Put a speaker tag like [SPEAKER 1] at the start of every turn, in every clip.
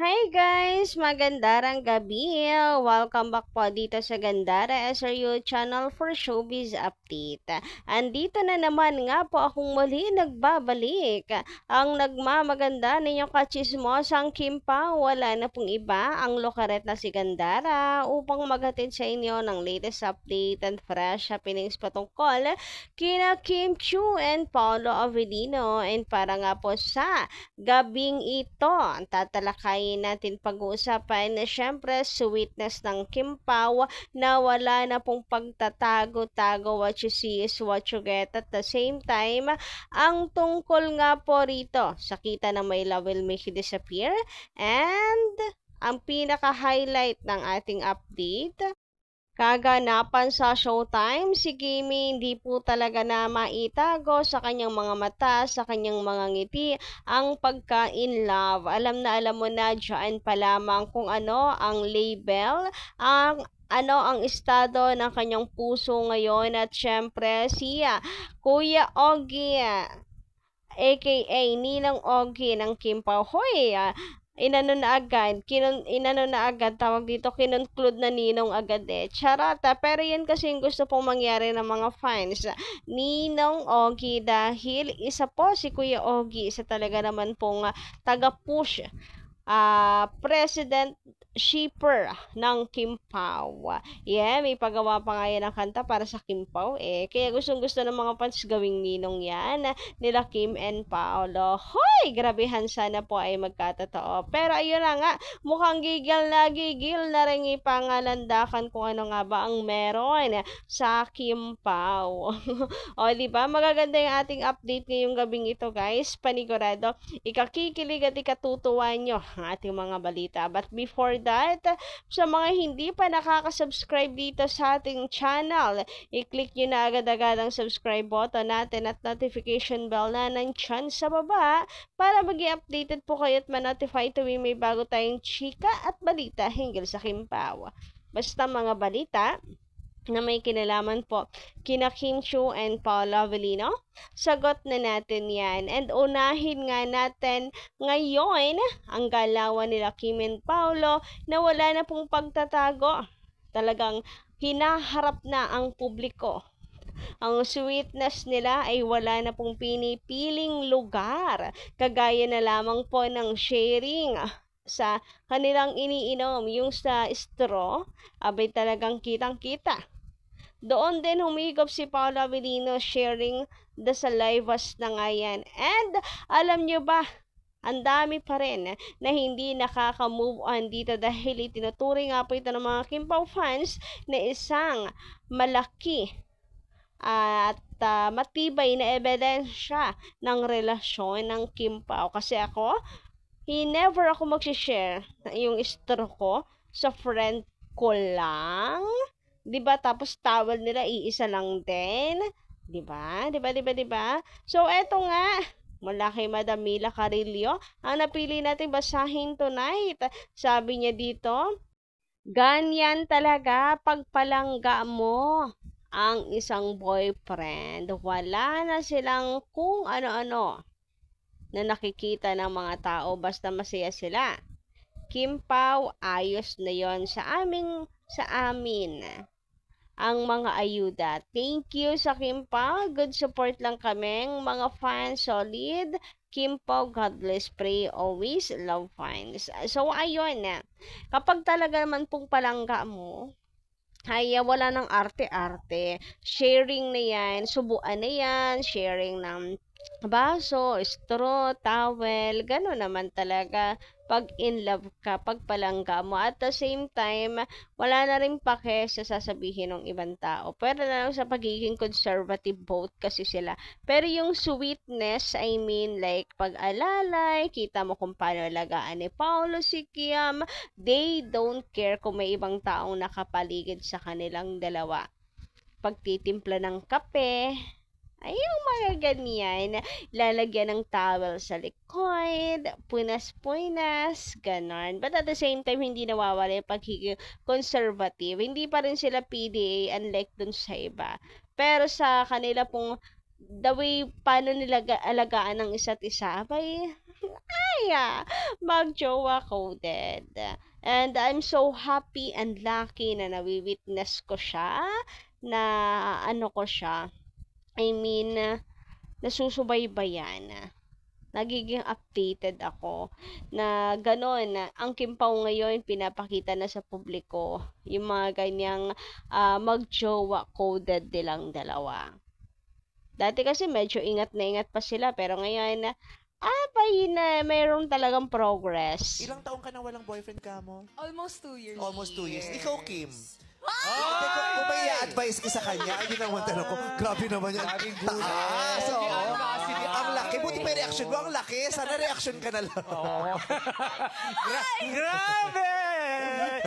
[SPEAKER 1] Hi guys! Magandang gabi! Welcome back po dito sa Gandara SRU channel for Showbiz Update. Andito na naman nga po akong muli nagbabalik. Ang nagmamaganda ninyong kachismosang Kim Pao, wala na pong iba ang lokaret na si Gandara upang maghatid sa inyo ng latest update and fresh happenings patungkol kina Kim Chiu and Paolo Avellino. And para nga po sa gabing ito, tatalakayin natin pag-uusapan na syempre sweetness ng Kim Pao na wala na pong pagtatago-tago, what you see is what you get. At the same time, ang tungkol nga po rito, sakita na may love will make you disappear. And ang pinaka-highlight ng ating update, kaganapan sa Showtime, si Kimi hindi po talaga na maitago sa kanyang mga mata, sa kanyang mga ngiti, ang pagka-in love. Alam na alam mo na dyan pa lamang kung ano ang label, ang estado ng kanyang puso ngayon. At syempre si Kuya Ogie, aka Ninang Ogie ng Kim Pao. Hoy, inano na agad, tawag dito, kinunclude na Ninong agad Charata, pero yan kasi yung gusto pong mangyari ng mga fans. Ninong Ogie, dahil isa po si Kuya Ogie, isa talaga naman pong taga-push, president shipper ng Kim Pao. Yeah, may pagawa pa nga yan ng kanta para sa Kim Pao Kaya gustong-gusto ng mga fans gawing ninong yan nila Kim and Paolo. Hoy! Grabehan, sana po ay magkatotoo. Pero ayun na nga, mukhang gigil na rin ipangalandakan kung ano nga ba ang meron sa Kim Pao. O, diba? Magaganda yung ating update ngayong gabing ito, guys. Panigurado, ikakikilig at ikatutuwa nyo ang ating mga balita. But before that, sa mga hindi pa nakaka-subscribe dito sa ating channel, i-click nyo na agad-agad ang subscribe button natin at notification bell na nandyan sa baba para maging updated po kayo at ma-notify tuwing may bago tayong chika at balita hinggil sa Kim Pao. Basta mga balita na may kinalaman po kina Kim Chiu and Paolo Avellino, sagot na natin yan. And unahin nga natin ngayon ang galawan nila Kim and Paolo na wala na pong pagtatago. Talagang hinaharap na ang publiko. Ang sweetness nila ay wala na pong pinipiling lugar. Kagaya na lamang po ng sharing sa kanilang iniinom, yung sa straw, abay talagang kitang-kita. Doon din humigop si Paolo Avellino sharing the salivas na nga yan. And alam nyo ba, ang dami pa rin na hindi nakaka-move on dito dahil itinuturing nga po ito ng mga Kim Pao fans na isang malaki at matibay na ebidensya ng relasyon ng Kim Pao. Kasi never ako mag-share yung straw ko sa friend ko lang. 'Di ba? Tapos towel nila iisa lang din. 'Di ba? 'Di ba? So eto nga, mula kay Madam Mila Carillo, ang napili natin basahin tonight. Sabi niya dito, ganyan talaga pagpalangga mo ang isang boyfriend. Wala na silang kung ano-ano na nakikita ng mga tao, basta masaya sila. Kim Pao, ayos na yon sa amin ang mga ayuda. Thank you sa Kim Pao. Good support lang kaming mga fans. Solid. Kim Pao, God bless, pray always, love fans. So ayun na. Kapag talaga naman pong palangga mo, ay wala ng arte-arte. Sharing na yan, subuan na yan, sharing ng baso, straw, towel, gano'n naman talaga pag in love ka, pag palangga mo. At the same time, wala na rin pake sa sasabihin ng ibang tao. Pero na lang sa pagiging conservative vote kasi sila. Pero yung sweetness, I mean, like pag-alalay, kita mo kung paano alagaan ni Paolo si Kim, they don't care kung may ibang taong nakapaligid sa kanilang dalawa. Pagtitimpla ng kape, ay yung mga ganyan, lalagyan ng towel sa likod, punas-punas, ganon. But at the same time, hindi nawawala yung pagiging conservative. Hindi pa rin sila PDA unlike dun sa iba. Pero sa kanila pong the way paano nila alagaan ng isa't isa, abay, Ay, mag-jowa coded. And I'm so happy and lucky na nawi-witness ko siya, na ano ko siya, I mean, nasusubaybayan. Nagiging updated ako na gano'n, ang Kimpaw ngayon pinapakita na sa publiko yung mga ganyang mag-jowa coded nilang dalawa. Dati kasi medyo ingat na ingat pa sila pero ngayon mayroon talagang progress.
[SPEAKER 2] Ilang taong ka na walang boyfriend ka mo?
[SPEAKER 3] Almost 2 years.
[SPEAKER 2] Almost 2 years. Ikaw, Kim. Kung may i-advise ka sa kanya, ay naman tanong ko, grabe naman yan. Taas, oo. Ang laki. Buti may reaction mo. Ang laki. Sana reaction ka na lang.
[SPEAKER 4] Grabe!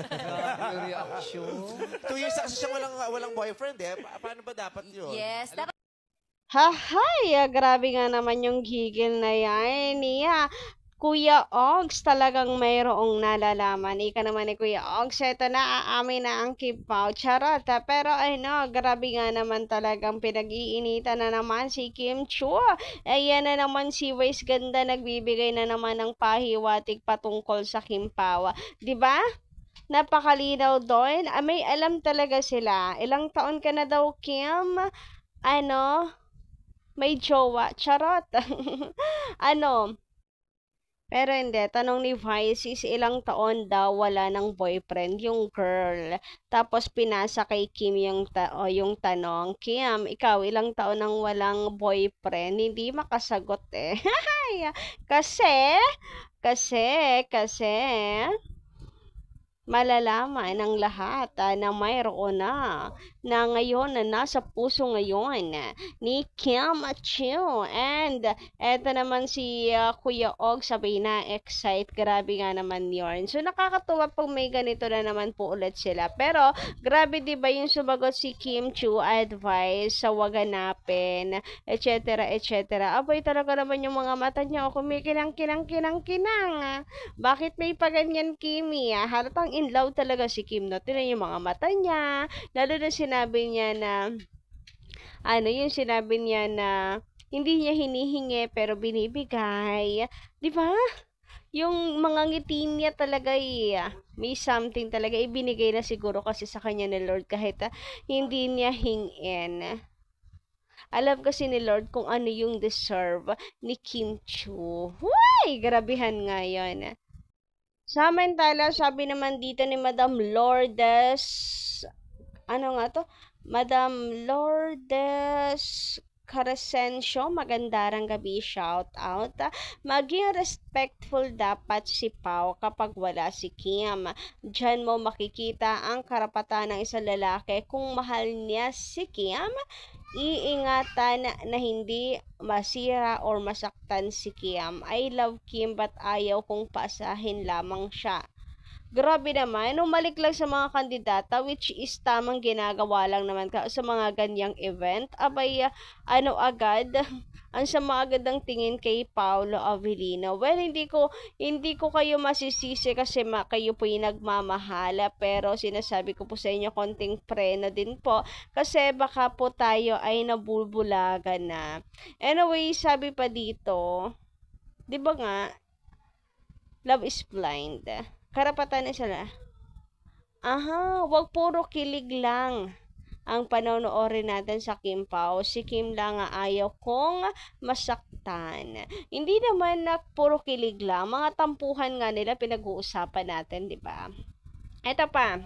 [SPEAKER 5] Grabe yung reaction.
[SPEAKER 2] 2 years na kasi siya walang boyfriend eh. Paano ba dapat yun?
[SPEAKER 3] Yes, dapat
[SPEAKER 1] Grabe nga naman yung gigil na yan. Kuya Ogs, talagang mayroong nalalaman. Ika naman ni Kuya Ogs, eto na, aamin na ang Kimpaw. Charot, pero grabe nga naman talagang pinag-iinitan na naman si Kim Chu. Ayan na naman si Vice Ganda, nagbibigay na naman ng pahiwatig patungkol sa Kimpaw. Diba? Napakalinaw doon. May alam talaga sila. Ilang taon ka na daw, Kim? May jowa. Charot. Pero hindi. Tanong ni Vice is ilang taon daw wala ng boyfriend yung girl. Tapos pinasa kay Kim yung tanong. Kim, ikaw ilang taon nang walang boyfriend? Hindi makasagot eh. kasi malalaman ng lahat na mayroon na ngayon na nasa puso ngayon ni Kim Chiu. And eto naman si Kuya Og sabay na excite. Grabe nga naman yun. So nakakatuwa pag may ganito na naman po ulit sila. Pero grabe diba yung sumagot si Kim Chiu advice sa wag hanapin, etc. Abay talaga naman yung mga mata niya kumikinang. Bakit may paganyan, Kimi? Halatang in love talaga si Kim, no? Tinan yung mga mata niya. Lalo na sinabi niya na, yung sinabi niya na, hindi niya hinihingi pero binibigay. Di ba? Yung mga ngiti niya talaga may something talaga. Ibinigay na siguro kasi sa kanya ni Lord kahit hindi niya hingin. Alam kasi ni Lord kung ano yung deserve ni Kim Chu. Uy! Grabihan nga yun. Samantala, sabi naman dito ni Madam Lourdes, Madam Lourdes Crescencio, magandarang gabi, shout out. Maging respectful dapat si Pao kapag wala si Kim. Diyan mo makikita ang karapatan ng isang lalaki kung mahal niya si Kim. Iingatan na hindi masira or masaktan si Kim. I love Kim but ayaw kong paasahin lamang siya. Grabe naman, umalik lang sa mga kandidata which is tamang ginagawa lang naman sa mga ganyang event. Abay, agad? Ang sama agad ang tingin kay Paolo Avellino. Well, hindi ko kayo masisisi kasi kayo po yung nagmamahala. Pero sinasabi ko po sa inyo, konting preno din po. Kasi baka po tayo ay nabubulagan na. Anyway, sabi pa dito, di ba nga, love is blind. Karapatan na sila. Wag puro kilig lang ang panonoorin natin sa Kimpaw. Si Kim lang ayaw kong masaktan. Hindi naman na puro kilig lang. Mga tampuhan nga nila pinag-uusapan natin, di ba? Eto pa,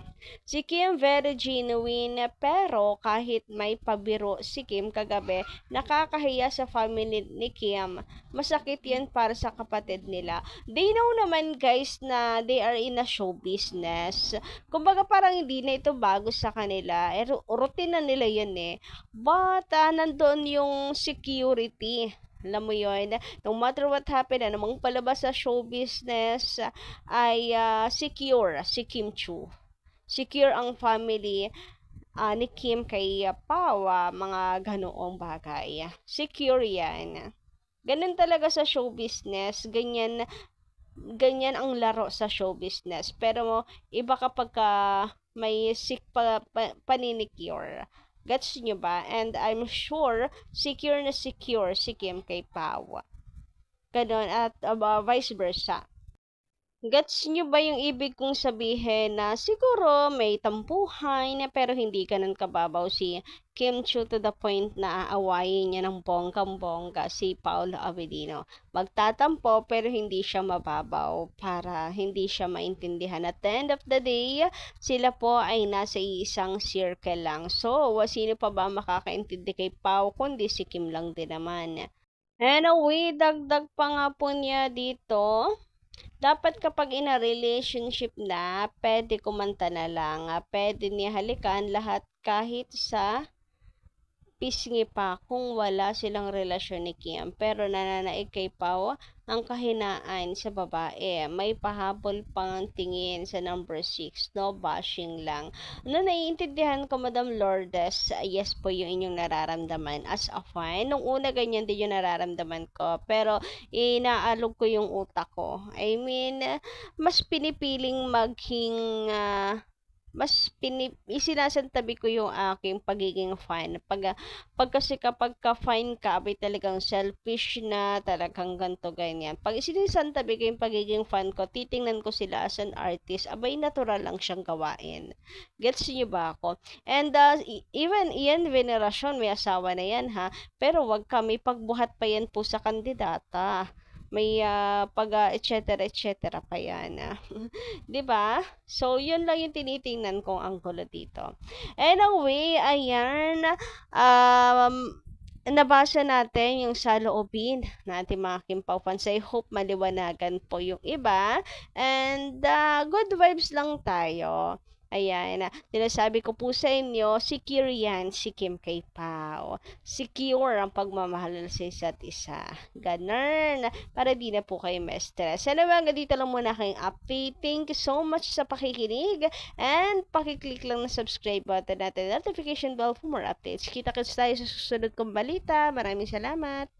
[SPEAKER 1] si Kim very genuine pero kahit may pabiro si Kim kagabi, nakakahiya sa family ni Kim. Masakit yan para sa kapatid nila. They know naman guys na they are in a show business. Kumbaga parang hindi na ito bago sa kanila. Routine na nila yun eh. But nandoon yung security. Alam mo yun, no matter what happen, anumang palabas sa show business, ay secure si Kim Chu. Secure ang family ni Kim kay Pao, mga ganoong bagay. Secure yan. Ganun talaga sa show business, ganyan ang laro sa show business. Pero iba kapag may paninicure. Gets nyo ba? And I'm sure, secure na secure si Kim kay Pao. Ganon, at vice versa. Gets nyo ba yung ibig kong sabihin na siguro may tampuhan pero hindi ganun kababaw si Kim Chiu to the point na aawayin niya ng bonggang-bongga si Paolo Avellino. Magtatampo pero hindi siya mababaw para hindi siya maintindihan. At the end of the day, sila po ay nasa isang circle lang. So, sino pa ba makakaintindi kay Pao kundi si Kim lang din naman. Anyway, dagdag pa nga po niya dito. Dapat kapag in a relationship na, pwede kumanta na lang. Pwede niya halikan lahat kahit sa pisngi pa kung wala silang relasyon ni Kim. Pero nananaig kay Pao ang kahinaan sa babae. May pahabol pang tingin sa number 6. No bashing lang. Naiintindihan ko, Madam Lourdes, yes po yung inyong nararamdaman as a fan. Nung una ganyan din yung nararamdaman ko. Pero inaalog ko yung utak ko. I mean, mas pinipiling maging isinasantabi ko yung aking pagiging fan. Pag kasi kapag ka-fan ka, abay talagang selfish na, talagang ganto ganyan. Pag isinasantabi ko yung pagiging fan ko, titingnan ko sila as an artist, abay natural lang siyang gawain. Gets niyo ba ako? And even Ian Veneracion, may asawa na yan ha, pero wag kami pagbuhat pa yan po sa kandidata. May etc. pa yan. 'Di ba? So, yun lang yung tinitingnan kong anggulo dito. Anyway, ayan. Nabasa natin yung saloobin na ating mga Kimpaw fans. I hope maliwanagan po yung iba. And good vibes lang tayo. Ayan, sinasabi ko po sa inyo, secure yan si Kim kay Pao. Secure ang pagmamahal sa isa't isa. Ganun, para di na po kayo ma-stress. Anyway, hanggang dito lang muna kayong update. Thank you so much sa pakikinig. And pakiclick lang na subscribe button natin, notification bell for more updates. Kita-kits tayo sa susunod kong balita. Maraming salamat.